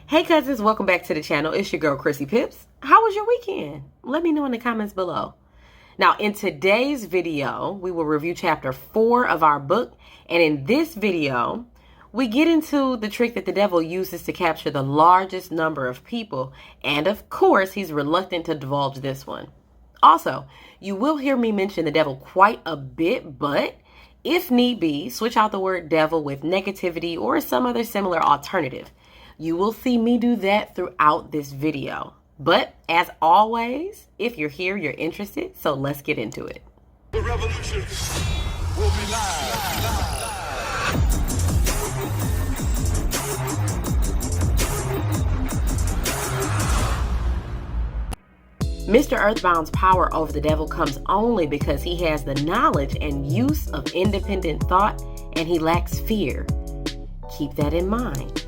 Hey cousins, welcome back to the channel. It's your girl Chrissy Pips. How was your weekend? Let me know in the comments below. Now in today's video, we will review chapter 4 of our book. And in this video, we get into the trick that the devil uses to capture the largest number of people. And of course, he's reluctant to divulge this one. Also, you will hear me mention the devil quite a bit, but if need be, switch out the word devil with negativity or some other similar alternative. You will see me do that throughout this video. But as always, if you're here, you're interested, so let's get into it. The revolution will be live. Mr. Earthbound's power over the devil comes only because he has the knowledge and use of independent thought, and he lacks fear. Keep that in mind.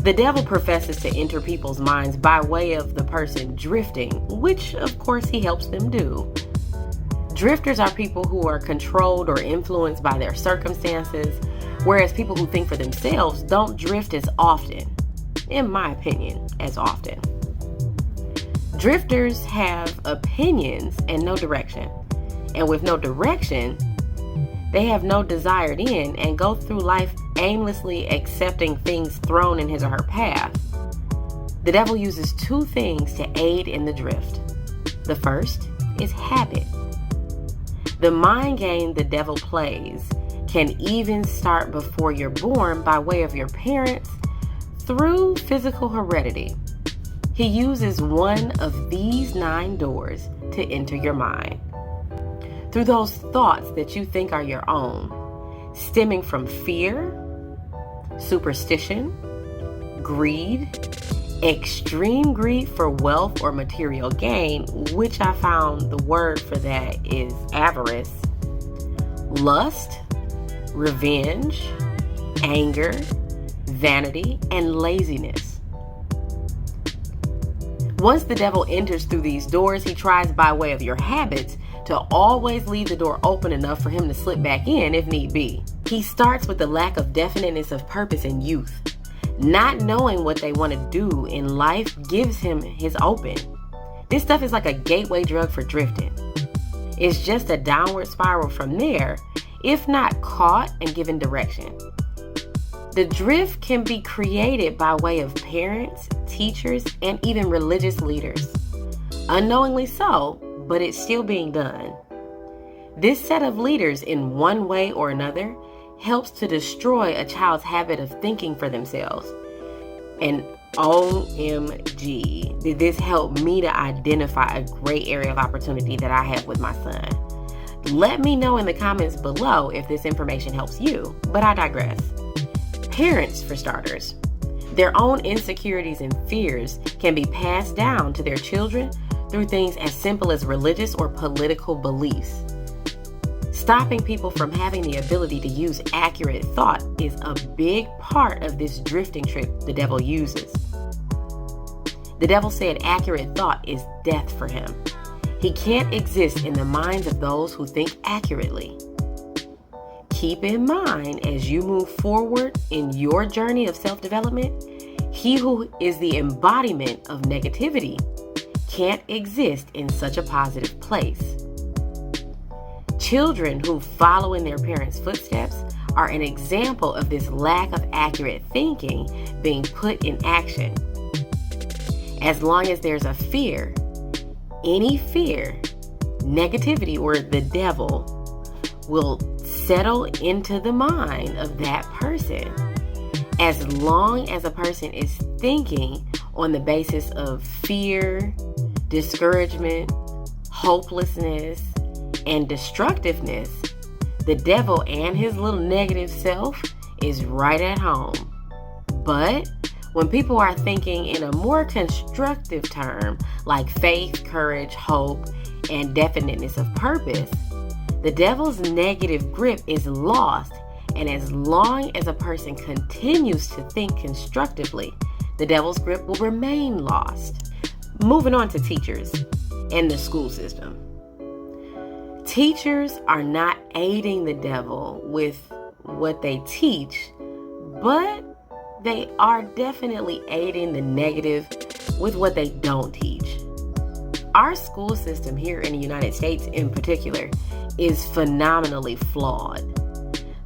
The devil professes to enter people's minds by way of the person drifting, which of course he helps them do. Drifters are people who are controlled or influenced by their circumstances, whereas people who think for themselves don't drift as often, in my opinion, as often. Drifters have opinions and no direction, and with no direction, they have no desired end and go through life aimlessly accepting things thrown in his or her path. The devil uses two things to aid in the drift. The first is habit. The mind game the devil plays can even start before you're born by way of your parents through physical heredity. He uses one of these 9 doors to enter your mind. Through those thoughts that you think are your own, stemming from fear, superstition, greed, extreme greed for wealth or material gain, which I found the word for that is avarice, lust, revenge, anger, vanity, and laziness. Once the devil enters through these doors, he tries by way of your habits to always leave the door open enough for him to slip back in if need be. He starts with the lack of definiteness of purpose in youth. Not knowing what they want to do in life gives him his open. This stuff is like a gateway drug for drifting. It's just a downward spiral from there, if not caught and given direction. The drift can be created by way of parents, teachers, and even religious leaders. Unknowingly so, but it's still being done. This set of leaders, in one way or another, helps to destroy a child's habit of thinking for themselves. And OMG, did this help me to identify a great area of opportunity that I have with my son? Let me know in the comments below if this information helps you, but I digress. Parents, for starters. Their own insecurities and fears can be passed down to their children through things as simple as religious or political beliefs. Stopping people from having the ability to use accurate thought is a big part of this drifting trick the devil uses. The devil said accurate thought is death for him. He can't exist in the minds of those who think accurately. Keep in mind, as you move forward in your journey of self-development, he who is the embodiment of negativity can't exist in such a positive place. Children who follow in their parents' footsteps are an example of this lack of accurate thinking being put in action. As long as there's a fear, any fear, negativity, or the devil will settle into the mind of that person. As long as a person is thinking on the basis of fear, discouragement, hopelessness, and destructiveness, the devil and his little negative self is right at home. But when people are thinking in a more constructive term, like faith, courage, hope, and definiteness of purpose, the devil's negative grip is lost, and as long as a person continues to think constructively, the devil's grip will remain lost. Moving on to teachers and the school system. Teachers are not aiding the devil with what they teach, but they are definitely aiding the negative with what they don't teach. Our school system here in the United States in particular is phenomenally flawed.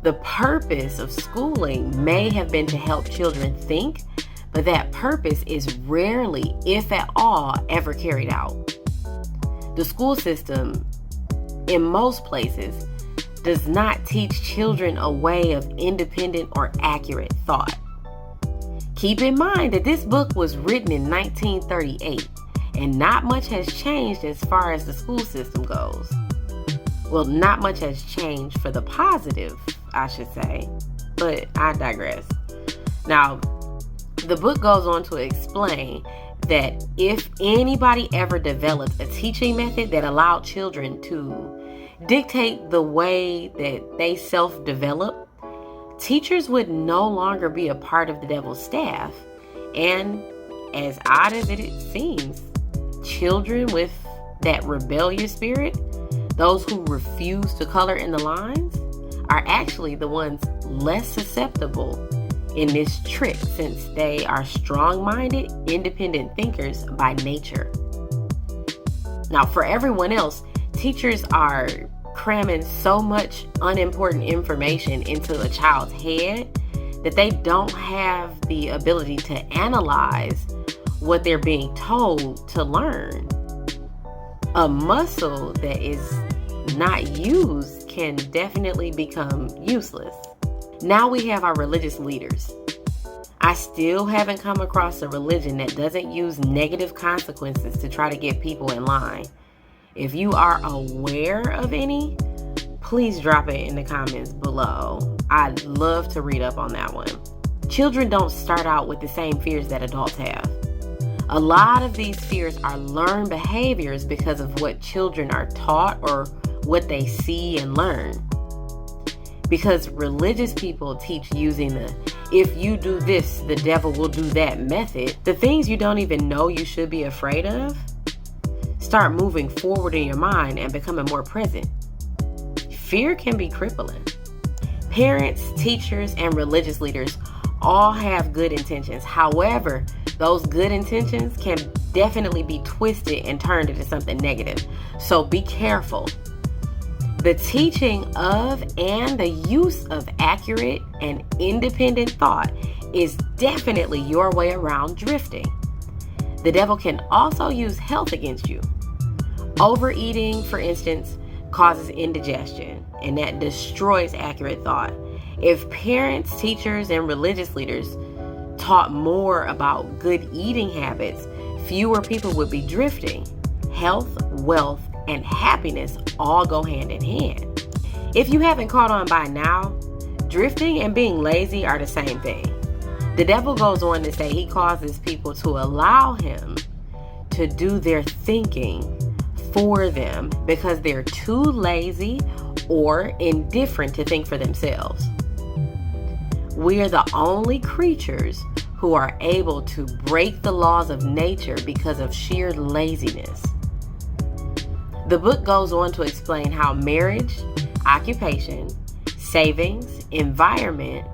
The purpose of schooling may have been to help children think, but that purpose is rarely, if at all, ever carried out. The school system, in most places, does not teach children a way of independent or accurate thought. Keep in mind that this book was written in 1938, and not much has changed as far as the school system goes. Well, not much has changed for the positive, I should say, but I digress. Now, the book goes on to explain that if anybody ever developed a teaching method that allowed children to dictate the way that they self-develop, teachers would no longer be a part of the devil's staff. And as odd as it seems, children with that rebellious spirit, those who refuse to color in the lines, are actually the ones less susceptible in this trick, since they are strong-minded, independent thinkers by nature. Now, for everyone else, teachers are cramming so much unimportant information into a child's head that they don't have the ability to analyze what they're being told to learn. A muscle that is not used can definitely become useless. Now we have our religious leaders. I still haven't come across a religion that doesn't use negative consequences to try to get people in line. If you are aware of any, please drop it in the comments below. I'd love to read up on that one. Children don't start out with the same fears that adults have. A lot of these fears are learned behaviors because of what children are taught or what they see and learn. Because religious people teach using the "if you do this, the devil will do that" method, the things you don't even know you should be afraid of start moving forward in your mind and becoming more present. Fear can be crippling. Parents, teachers, and religious leaders all have good intentions. However, those good intentions can definitely be twisted and turned into something negative. So be careful. The teaching of and the use of accurate and independent thought is definitely your way around drifting. The devil can also use health against you. Overeating, for instance, causes indigestion, and that destroys accurate thought. If parents, teachers, and religious leaders taught more about good eating habits, fewer people would be drifting. Health, wealth, and happiness all go hand in hand. If you haven't caught on by now, drifting and being lazy are the same thing. The devil goes on to say he causes people to allow him to do their thinking for them because they're too lazy or indifferent to think for themselves. We are the only creatures who are able to break the laws of nature because of sheer laziness. The book goes on to explain how marriage, occupation, savings, environment,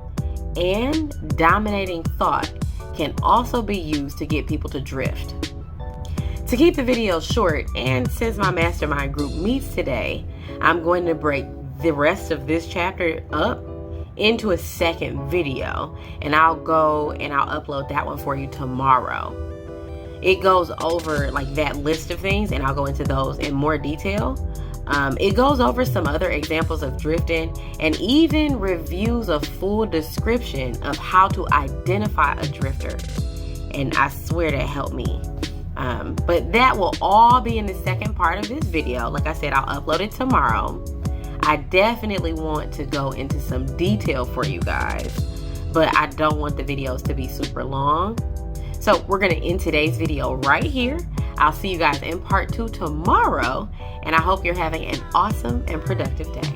and dominating thought can also be used to get people to drift. To keep the video short, and since my mastermind group meets today, I'm going to break the rest of this chapter up into a second video, and I'll go and I'll upload that one for you tomorrow. It goes over like that list of things, and I'll go into those in more detail. It goes over some other examples of drifting and even reviews a full description of how to identify a drifter. And I swear that helped me. But that will all be in the second part of this video. Like I said, I'll upload it tomorrow. I definitely want to go into some detail for you guys, but I don't want the videos to be super long. So we're going to end today's video right here. I'll see you guys in part 2 tomorrow, and I hope you're having an awesome and productive day.